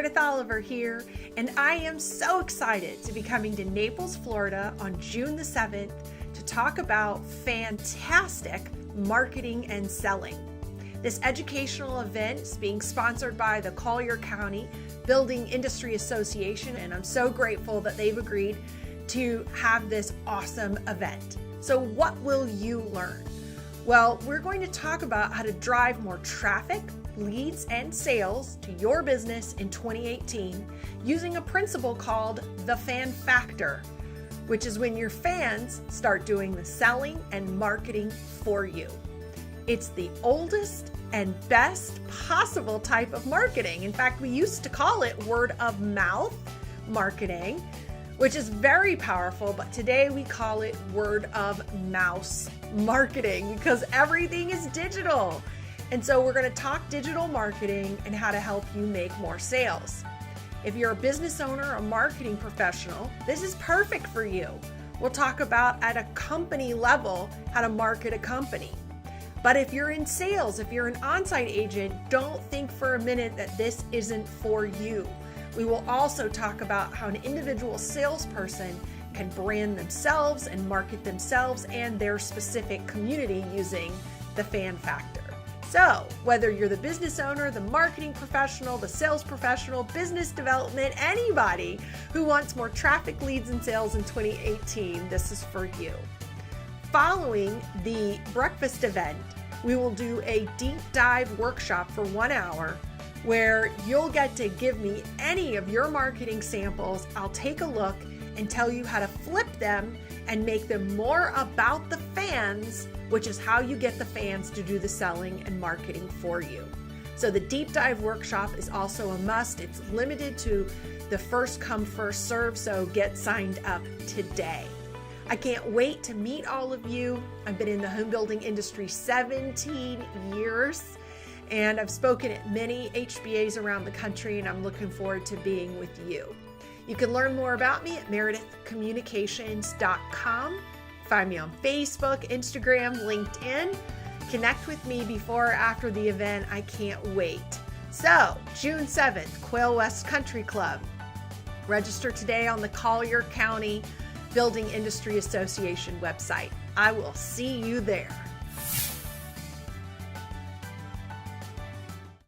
Meredith Oliver here, and I am so excited to be coming to Naples, Florida on June the 7th to talk about fantastic marketing and selling. This educational event is being sponsored by the Collier County Building Industry Association, and I'm so grateful that they've agreed to have this awesome event. So what will you learn? Well, we're going to talk about how to drive more traffic, leads, and sales to your business in 2018 using a principle called the fan factor, which is when your fans start doing the selling and marketing for you. It's the oldest and best possible type of marketing. In fact, we used to call it word of mouth marketing, which is very powerful, but today we call it word of mouse marketing because everything is digital. And so we're going to talk digital marketing and how to help you make more sales. If you're a business owner or marketing professional, this is perfect for you. We'll talk about at a company level how to market a company. But if you're in sales, if you're an on-site agent, don't think for a minute that this isn't for you. We will also talk about how an individual salesperson can brand themselves and market themselves and their specific community using the fan factor. So whether you're the business owner, the marketing professional, the sales professional, business development, anybody who wants more traffic, leads, and sales in 2018, this is for you. Following the breakfast event, we will do a deep dive workshop for 1 hour where you'll get to give me any of your marketing samples. I'll take a look and tell you how to flip them and make them more about the fans, which is how you get the fans to do the selling and marketing for you. So the deep dive workshop is also a must. It's limited to the first come, first serve, so get signed up today. I can't wait to meet all of you. I've been in the home building industry 17 years. And I've spoken at many HBAs around the country, and I'm looking forward to being with you. You can learn more about me at meredithcommunications.com. Find me on Facebook, Instagram, LinkedIn. Connect with me before or after the event. I can't wait. So, June 7th, Quail West Country Club. Register today on the Collier County Building Industry Association website. I will see you there.